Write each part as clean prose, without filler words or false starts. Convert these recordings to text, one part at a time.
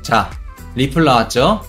자, 리플 나왔죠?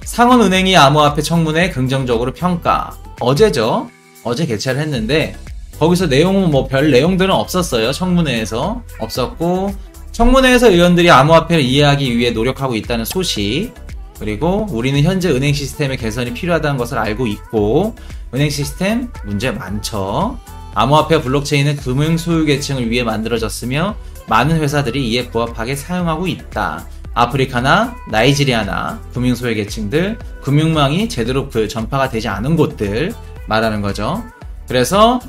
상원은행이 암호화폐 청문회 긍정적으로 평가. 어제죠? 어제 개최를 했는데 거기서 내용은 뭐 별 내용들은 없었어요. 청문회에서 없었고, 청문회에서 의원들이 암호화폐를 이해하기 위해 노력하고 있다는 소식, 그리고 우리는 현재 은행 시스템의 개선이 필요하다는 것을 알고 있고, 은행 시스템 문제 많죠. 암호화폐와 블록체인은 금융 소유계층을 위해 만들어졌으며 많은 회사들이 이에 부합하게 사용하고 있다. 아프리카나 나이지리아나 금융 소유계층들, 금융망이 제대로 전파가 되지 않은 곳들 말하는 거죠. 그래서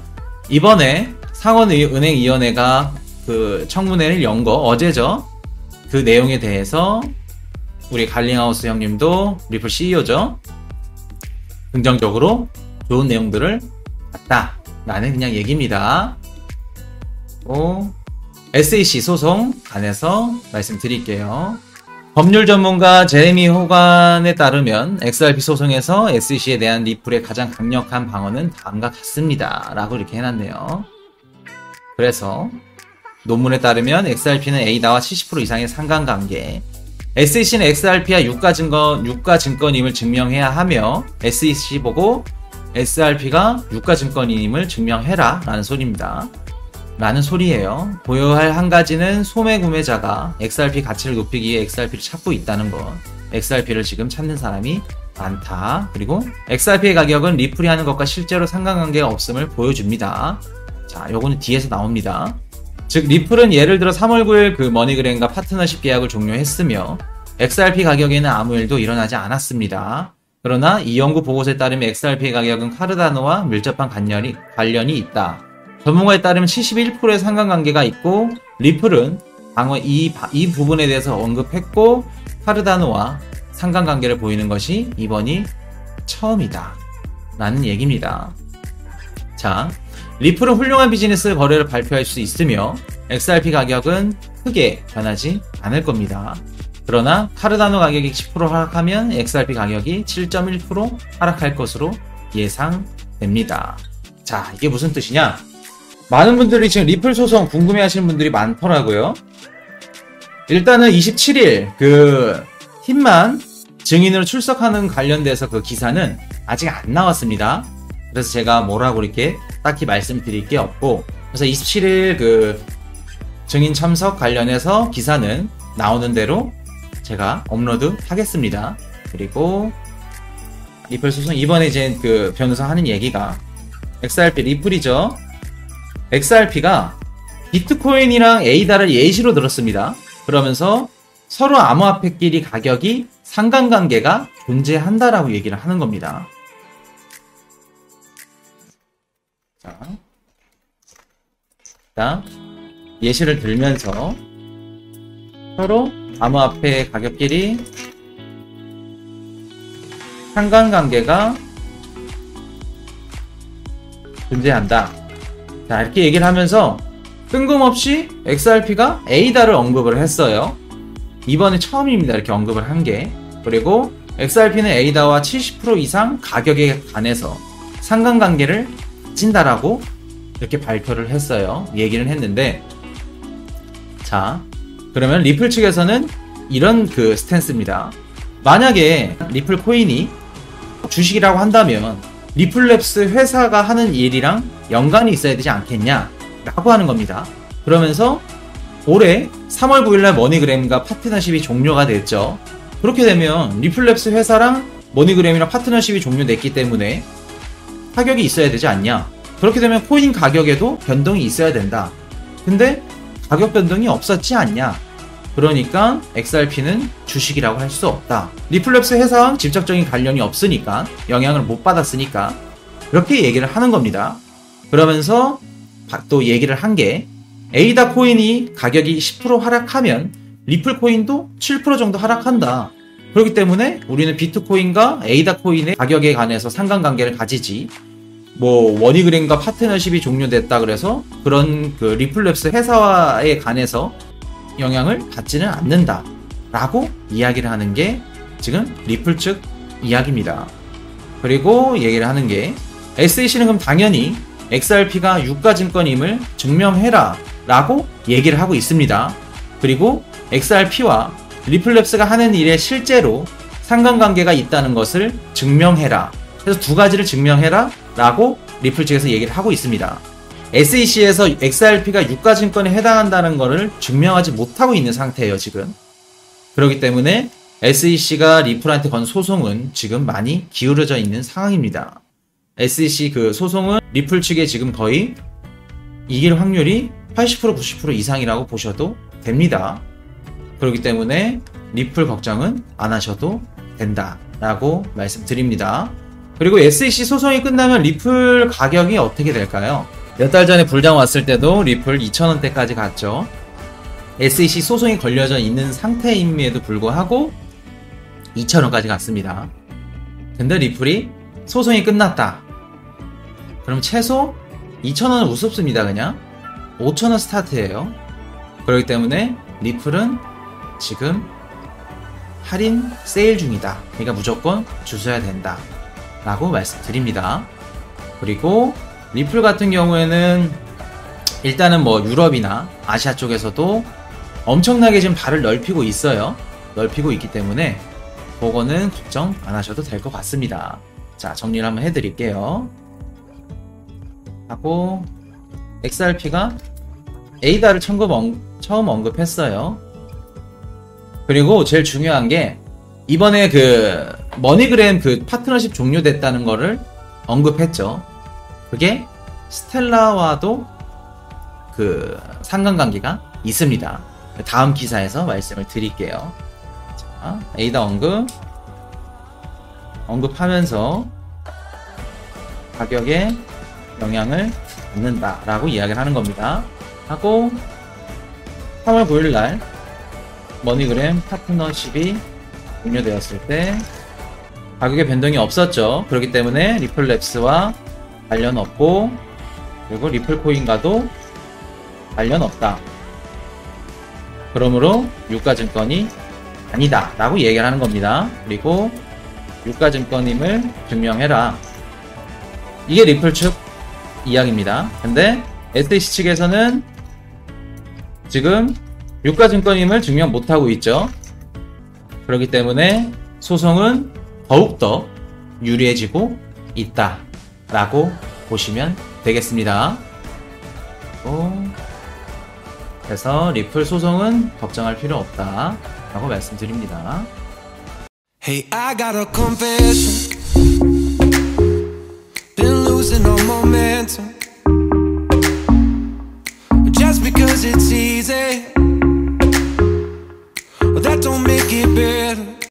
이번에 상원은행위원회가 청문회를 연 거 어제죠. 그 내용에 대해서 우리 갈링하우스 형님도, 리플 CEO죠, 긍정적으로 좋은 내용들을 봤다 라는 그냥 얘기입니다. SEC 소송 관해서 말씀드릴게요. 법률 전문가 제레미 호간에 따르면 XRP 소송에서 SEC에 대한 리플의 가장 강력한 방어는 다음과 같습니다 라고 이렇게 해놨네요. 그래서 논문에 따르면 XRP는 에이다와 70% 이상의 상관관계, SEC는 XRP가 유가증권임을 증명해야 하며 SEC 보고 XRP가 유가증권임을 증명해라 라는 소리입니다. 라는 소리예요. 보여할 한 가지는 소매 구매자가 XRP 가치를 높이기 위해 XRP를 찾고 있다는 것. XRP를 지금 찾는 사람이 많다. 그리고 XRP의 가격은 리플이 하는 것과 실제로 상관관계가 없음을 보여줍니다. 자, 요거는 뒤에서 나옵니다. 즉 리플은 예를 들어 3월 9일 머니그램과 파트너십 계약을 종료했으며 XRP 가격에는 아무 일도 일어나지 않았습니다. 그러나 이 연구 보고서에 따르면 XRP의 가격은 카르다노와 밀접한 관련이 있다. 전문가에 따르면 71%의 상관관계가 있고, 리플은 방어 이 부분에 대해서 언급했고, 카르다노와 상관관계를 보이는 것이 이번이 처음이다 라는 얘기입니다. 자, 리플은 훌륭한 비즈니스 거래를 발표할 수 있으며 XRP 가격은 크게 변하지 않을 겁니다. 그러나 카르다노 가격이 10% 하락하면 XRP 가격이 7.1% 하락할 것으로 예상됩니다. 자, 이게 무슨 뜻이냐? 많은 분들이 지금 리플 소송 궁금해 하시는 분들이 많더라고요. 일단은 27일 팀만 증인으로 출석하는 관련돼서 기사는 아직 안 나왔습니다. 그래서 제가 뭐라고 이렇게 딱히 말씀드릴 게 없고, 그래서 27일 증인 참석 관련해서 기사는 나오는 대로 제가 업로드 하겠습니다. 그리고 리플 소송 이번에 이제 변호사 하는 얘기가 XRP 리플이죠. XRP가 비트코인이랑 에이다를 예시로 들었습니다. 그러면서 서로 암호화폐끼리 가격이 상관관계가 존재한다라고 얘기를 하는 겁니다. 자, 예시를 들면서 서로 암호화폐 가격끼리 상관관계가 존재한다. 자, 이렇게 얘기를 하면서 뜬금없이 XRP가 에이다를 언급을 했어요. 이번에 처음입니다. 이렇게 언급을 한 게. 그리고 XRP는 에이다와 70% 이상 가격에 관해서 상관관계를 가진다라고 이렇게 발표를 했어요. 얘기를 했는데, 자, 그러면 리플 측에서는 이런 스탠스입니다. 만약에 리플 코인이 주식이라고 한다면 리플랩스 회사가 하는 일이랑 연관이 있어야 되지 않겠냐 라고 하는 겁니다. 그러면서 올해 3월 9일날 머니그램과 파트너십이 종료가 됐죠. 그렇게 되면 리플랩스 회사랑 머니그램이랑 파트너십이 종료됐기 때문에 가격이 있어야 되지 않냐. 그렇게 되면 코인 가격에도 변동이 있어야 된다. 근데 가격 변동이 없었지 않냐. 그러니까 XRP는 주식이라고 할 수 없다. 리플랩스 회사와 직접적인 관련이 없으니까, 영향을 못 받았으니까 그렇게 얘기를 하는 겁니다. 그러면서 또 얘기를 한 게, 에이다 코인이 가격이 10% 하락하면 리플 코인도 7% 정도 하락한다. 그렇기 때문에 우리는 비트코인과 에이다 코인의 가격에 관해서 상관관계를 가지지, 머니그램과 파트너십이 종료됐다 그래서 그런 리플랩스 회사에 관해서 영향을 받지는 않는다 라고 이야기를 하는 게 지금 리플 측 이야기입니다. 그리고 얘기를 하는 게, SEC는 그럼 당연히 XRP가 유가증권임을 증명해라 라고 얘기를 하고 있습니다. 그리고 XRP와 리플랩스가 하는 일에 실제로 상관관계가 있다는 것을 증명해라. 그래서 두 가지를 증명해라 라고 리플 측에서 얘기를 하고 있습니다. SEC에서 XRP가 유가증권에 해당한다는 것을 증명하지 못하고 있는 상태예요, 지금. 그렇기 때문에 SEC가 리플한테 건 소송은 지금 많이 기울어져 있는 상황입니다. SEC 그 소송은 리플 측에 지금 거의 이길 확률이 80% 90% 이상이라고 보셔도 됩니다. 그렇기 때문에 리플 걱정은 안 하셔도 된다라고 말씀드립니다. 그리고 SEC 소송이 끝나면 리플 가격이 어떻게 될까요? 몇 달 전에 불장 왔을 때도 리플 2,000원대까지 갔죠. SEC 소송이 걸려져 있는 상태임에도 불구하고 2,000원까지 갔습니다. 근데 리플이 소송이 끝났다. 그럼 최소 2,000원은 우습습니다. 그냥 5,000원 스타트예요. 그렇기 때문에 리플은 지금 할인 세일 중이다. 그러니까 무조건 주셔야 된다 라고 말씀드립니다. 그리고 리플 같은 경우에는 일단은 뭐 유럽이나 아시아 쪽에서도 엄청나게 지금 발을 넓히고 있어요. 넓히고 있기 때문에 그거는 걱정 안 하셔도 될 것 같습니다. 자, 정리를 한번 해드릴게요. 하고 XRP가 에이다를 처음 언급했어요. 그리고 제일 중요한 게 이번에 그 머니그램 그 파트너십 종료됐다는 거를 언급했죠. 그게 스텔라와도 그 상관관계가 있습니다. 다음 기사에서 말씀을 드릴게요. 자, 에이다 언급하면서 가격에 영향을 받는다라고 이야기를 하는 겁니다. 하고 3월 9일날 머니그램 파트너십이 종료되었을 때 가격의 변동이 없었죠. 그렇기 때문에 리플랩스와 관련 없고 그리고 리플코인과도 관련 없다. 그러므로 유가증권이 아니다 라고 얘기를 하는 겁니다. 그리고 유가증권임을 증명해라. 이게 리플 측 이야기입니다. 근데 SEC 측에서는 지금 유가증권임을 증명 못하고 있죠. 그렇기 때문에 소송은 더욱더 유리해지고 있다 라고 보시면 되겠습니다. 그래서 리플 소송은 걱정할 필요 없다 라고 말씀드립니다. Hey, I got a confession. Been losing all momentum. Just because it's easy, well, that don't make it better.